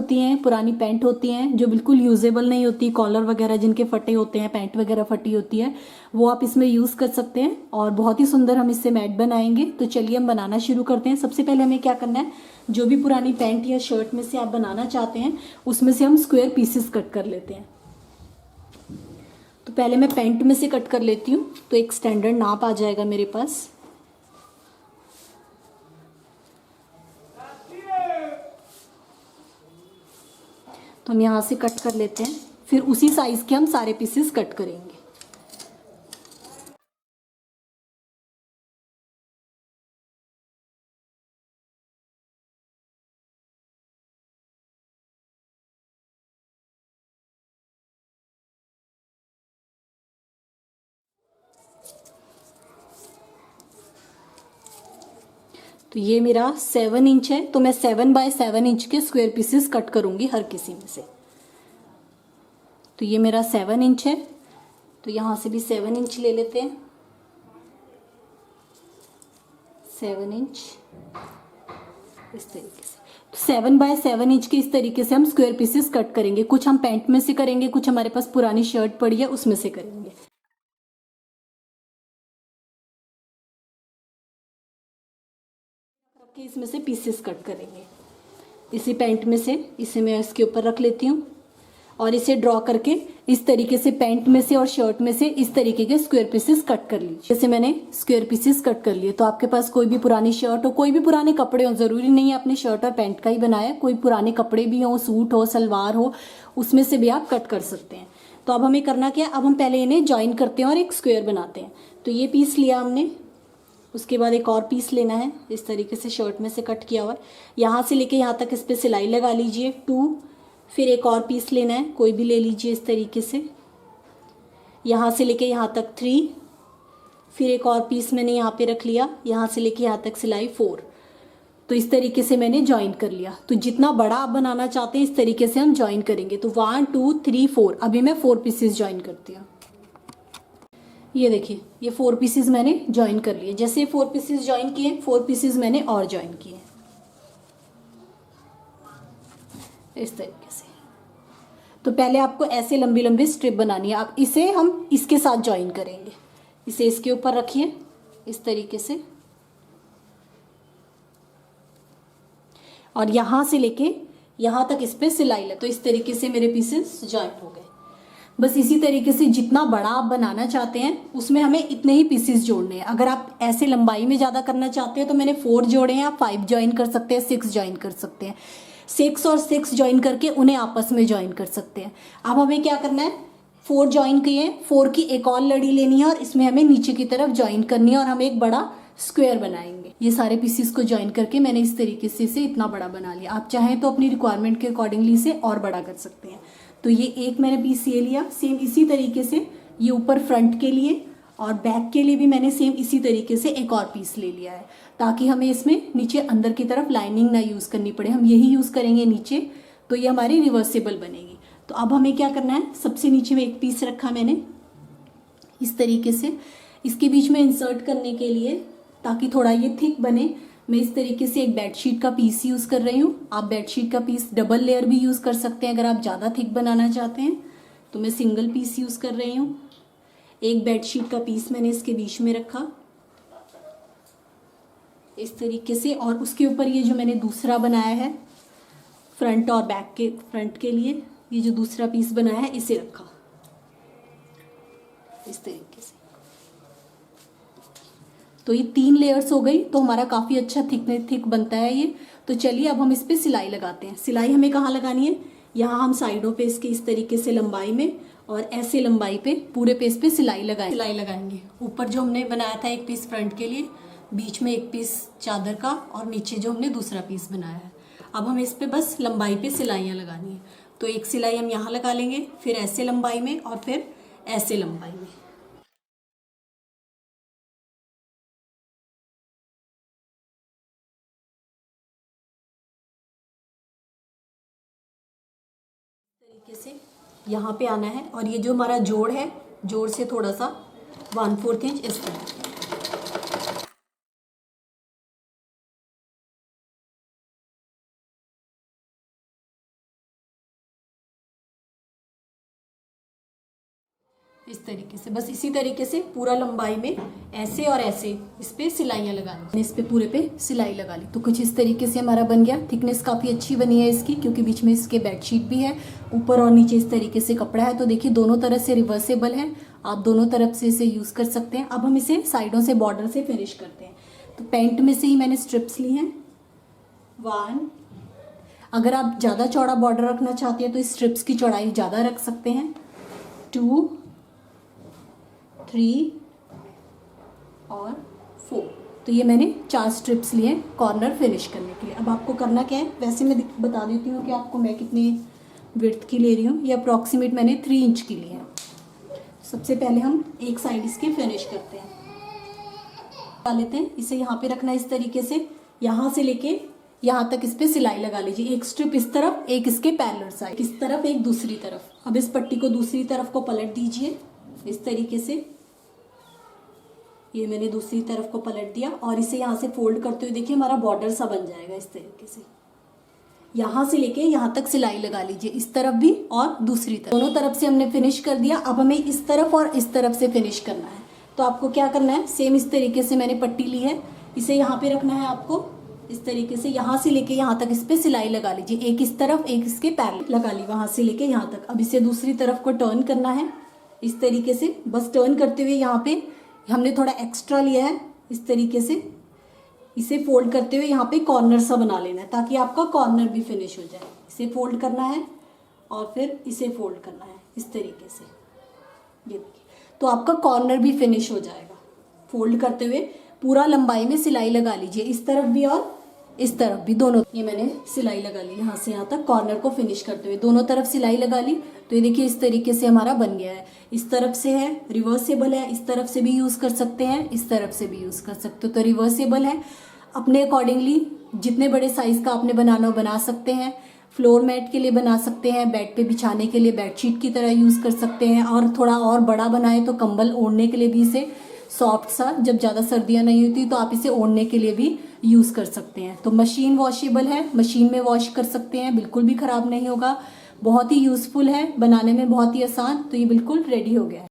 होती हैं, पुरानी पैंट होती हैं जो बिल्कुल यूजेबल नहीं होती, कॉलर वगैरह जिनके फटे होते हैं, पैंट वगैरह फटी होती है, वो आप इसमें यूज़ कर सकते हैं और बहुत ही सुंदर हम इससे मैट बनाएंगे। तो चलिए हम बनाना शुरू करते हैं। सबसे पहले हमें क्या करना है, जो भी पुरानी पैंट या शर्ट में से आप बनाना चाहते हैं उसमें से हम स्क्वायर पीसेस कट कर लेते हैं। तो पहले मैं पैंट में से कट कर लेती हूँ, तो एक स्टैंडर्ड नाप आ जाएगा मेरे पास। तो हम यहाँ से कट कर लेते हैं, फिर उसी साइज के हम सारे पीसेस कट करेंगे। तो ये मेरा 7 इंच है, तो मैं 7 बाय 7 इंच के स्क्वायर पीसेस कट करूंगी हर किसी में से। तो ये मेरा 7 इंच है, तो यहाँ से भी 7 इंच ले लेते हैं। 7 इंच इस तरीके से, तो 7 बाय 7 इंच के इस तरीके से हम स्क्वायर पीसेस कट करेंगे। कुछ हम पैंट में से करेंगे, कुछ हमारे पास पुरानी शर्ट पड़ी है उसमें से करेंगे। रख के इसमें से पीसेस कट करेंगे। इसी पैंट में से इसे मैं इसके ऊपर रख लेती हूँ और इसे ड्रॉ करके इस तरीके से पैंट में से और शर्ट में से इस तरीके के स्क्वायर पीसेस कट कर लीजिए। जैसे मैंने स्क्वायर पीसेस कट कर लिए, तो आपके पास कोई भी पुरानी शर्ट हो, कोई भी पुराने कपड़े हो, ज़रूरी नहीं है आपने शर्ट और पैंट का ही बनाया, कोई पुराने कपड़े भी हो, सूट हो, सलवार हो, उसमें से भी आप कट कर सकते हैं। तो अब हमें करना क्या है, अब हम पहले इन्हें ज्वाइन करते हैं और एक स्क्वायर बनाते हैं। तो ये पीस लिया हमने, उसके बाद एक और पीस लेना है इस तरीके से शर्ट में से कट किया हुआ, यहाँ से लेके यहाँ तक इस पर सिलाई लगा लीजिए 2। फिर एक और पीस लेना है, कोई भी ले लीजिए इस तरीके से, यहाँ से लेके यहाँ तक 3। फिर एक और पीस मैंने यहाँ पे रख लिया, यहाँ से लेके यहाँ तक सिलाई 4। तो इस तरीके से मैंने ज्वाइन कर लिया। तो जितना बड़ा आप बनाना चाहते हैं इस तरीके से हम ज्वाइन करेंगे। तो 1 2 3 4, अभी मैं 4 पीसेस ज्वाइन करती हूँ। ये देखिए, ये 4 पीसेस मैंने ज्वाइन कर लिए। जैसे 4 पीसेस ज्वाइन किए, 4 पीसेस मैंने और ज्वाइन किए इस तरीके से। तो पहले आपको ऐसे लंबी लंबी स्ट्रिप बनानी है। आप इसे हम इसके साथ ज्वाइन करेंगे। इसे इसके ऊपर रखिए इस तरीके से, और यहाँ से लेके यहाँ तक इस पे सिलाई ले। तो इस तरीके से मेरे पीसेस ज्वाइन हो गए। बस इसी तरीके से जितना बड़ा आप बनाना चाहते हैं उसमें हमें इतने ही पीसेस जोड़ने हैं। अगर आप ऐसे लंबाई में ज़्यादा करना चाहते हैं तो मैंने 4 जोड़े हैं, आप 5 ज्वाइन कर सकते हैं, 6 ज्वाइन कर सकते हैं। 6 और 6 ज्वाइन करके उन्हें आपस में ज्वाइन कर सकते हैं। अब हमें क्या करना है, 4 ज्वाइन किए, 4 की एक और लड़ी लेनी है और इसमें हमें नीचे की तरफ ज्वाइन करनी है और हम एक बड़ा स्क्वायर बनाएंगे। ये सारे पीसेस को ज्वाइन करके मैंने इस तरीके से इसे इतना बड़ा बना लिया। आप चाहें तो अपनी रिक्वायरमेंट के अकॉर्डिंगली इसे और बड़ा कर सकते हैं। तो ये एक मैंने पीस ये लिया, सेम इसी तरीके से ये ऊपर फ्रंट के लिए और बैक के लिए भी मैंने सेम इसी तरीके से एक और पीस ले लिया है, ताकि हमें इसमें नीचे अंदर की तरफ लाइनिंग ना यूज़ करनी पड़े। हम यही यूज़ करेंगे नीचे, तो ये हमारी रिवर्सेबल बनेगी। तो अब हमें क्या करना है, सबसे नीचे में एक पीस रखा मैंने इस तरीके से, इसके बीच में इंसर्ट करने के लिए ताकि थोड़ा ये थिक बने, मैं इस तरीके से एक बेडशीट का पीस यूज़ कर रही हूँ। आप बेडशीट का पीस डबल लेयर भी यूज़ कर सकते हैं अगर आप ज़्यादा थिक बनाना चाहते हैं। तो मैं सिंगल पीस यूज़ कर रही हूँ। एक बेडशीट का पीस मैंने इसके बीच में रखा इस तरीके से, और उसके ऊपर ये जो मैंने दूसरा बनाया है फ्रंट और बैक के, फ्रंट के लिए ये जो दूसरा पीस बनाया है इसे रखा इस तरीके से। तो ये 3 लेयर्स हो गई, तो हमारा काफ़ी अच्छा थिक बनता है ये। तो चलिए अब हम इस पर सिलाई लगाते हैं। सिलाई हमें कहाँ लगानी है, यहाँ हम साइडों पे इसके इस तरीके से लंबाई में और ऐसे लंबाई पे पूरे पेज पे सिलाई लगाएंगे। ऊपर जो हमने बनाया था एक पीस फ्रंट के लिए, बीच में एक पीस चादर का, और नीचे जो हमने दूसरा पीस बनाया है। अब हम इस पे बस लंबाई पे सिलाइयाँ लगानी है। तो एक सिलाई हम यहाँ लगा लेंगे, फिर ऐसे लंबाई में और फिर ऐसे लंबाई में। तरीके से यहाँ पे आना है, और ये जो हमारा जोड़ है, जोड़ से थोड़ा सा 1/4 इंच इस तरह। इस तरीके से, बस इसी तरीके से पूरा लंबाई में ऐसे और ऐसे इस पे सिलाइयाँ लगा ली। इस पे पूरे पे सिलाई लगा ली। तो कुछ इस तरीके से हमारा बन गया। थिकनेस काफ़ी अच्छी बनी है इसकी, क्योंकि बीच में इसके बेडशीट भी है, ऊपर और नीचे इस तरीके से कपड़ा है। तो देखिए दोनों तरफ से रिवर्सेबल है, आप दोनों तरफ से इसे यूज़ कर सकते हैं। अब हम इसे साइडों से बॉर्डर से फिनिश करते हैं। तो पैंट में से ही मैंने स्ट्रिप्स ली हैं 1। अगर आप ज़्यादा चौड़ा बॉर्डर रखना चाहते हैं तो इस स्ट्रिप्स की चौड़ाई ज़्यादा रख सकते हैं। 2, 3 और 4। तो ये मैंने 4 स्ट्रिप्स लिए कॉर्नर फिनिश करने के लिए। अब आपको करना क्या है, वैसे मैं बता देती हूँ कि आपको मैं कितनी विड्थ की ले रही हूँ। ये अप्रॉक्सीमेट मैंने 3 इंच की ली है। सबसे पहले हम एक साइड इसके फिनिश करते हैं, लगा लेते हैं। इसे यहाँ पे रखना इस तरीके से, यहाँ से लेके यहाँ तक इस पे सिलाई लगा लीजिए। एक स्ट्रिप इस तरफ, एक इसके पैरेलल साइड, इस तरफ एक दूसरी तरफ। अब इस पट्टी को दूसरी तरफ को पलट दीजिए इस तरीके से। ये मैंने दूसरी तरफ को पलट दिया और इसे यहाँ से फोल्ड करते हुए देखिए हमारा बॉर्डर सा बन जाएगा इस तरीके से। यहाँ से लेके यहाँ तक सिलाई लगा लीजिए, इस तरफ भी और दूसरी तरफ, दोनों तरफ से हमने फिनिश कर दिया। अब हमें इस तरफ और इस तरफ से फिनिश करना है। तो आपको क्या करना है, सेम इस तरीके से मैंने पट्टी ली है, इसे यहाँ पे रखना है आपको इस तरीके से। यहाँ से लेके यहाँ तक इस पे सिलाई लगा लीजिए, एक इस तरफ एक इसके पैरेलल लगा ली, वहां से लेके यहाँ तक। अब इसे दूसरी तरफ को टर्न करना है इस तरीके से। बस टर्न करते हुए यहाँ पे हमने थोड़ा एक्स्ट्रा लिया है, इस तरीके से इसे फोल्ड करते हुए यहाँ पे कॉर्नर सा बना लेना है, ताकि आपका कॉर्नर भी फिनिश हो जाए। इसे फोल्ड करना है और फिर इसे फोल्ड करना है इस तरीके से, ये देखिए। तो आपका कॉर्नर भी फिनिश हो जाएगा। फोल्ड करते हुए पूरा लंबाई में सिलाई लगा लीजिए, इस तरफ भी और इस तरफ भी, दोनों। ये मैंने सिलाई लगा ली यहाँ से यहाँ तक, कॉर्नर को फिनिश करते हुए दोनों तरफ सिलाई लगा ली। तो ये देखिए इस तरीके से हमारा बन गया है। इस तरफ से है, रिवर्सेबल है, इस तरफ से भी यूज़ कर सकते हैं, इस तरफ से भी यूज़ कर सकते हो। तो रिवर्सेबल है, अपने अकॉर्डिंगली जितने बड़े साइज़ का आपने बनाना हो बना सकते हैं। फ्लोर मैट के लिए बना सकते हैं, बेड पे बिछाने के लिए बेडशीट की तरह यूज़ कर सकते हैं, और थोड़ा और बड़ा बनाए तो कंबल ओढ़ने के लिए भी इसे सॉफ्ट सा, जब ज़्यादा सर्दियाँ नहीं होती तो आप इसे ओढ़ने के लिए भी यूज़ कर सकते हैं। तो मशीन वॉशेबल है, मशीन में वॉश कर सकते हैं, बिल्कुल भी ख़राब नहीं होगा। बहुत ही यूज़फुल है, बनाने में बहुत ही आसान। तो ये बिल्कुल रेडी हो गया है।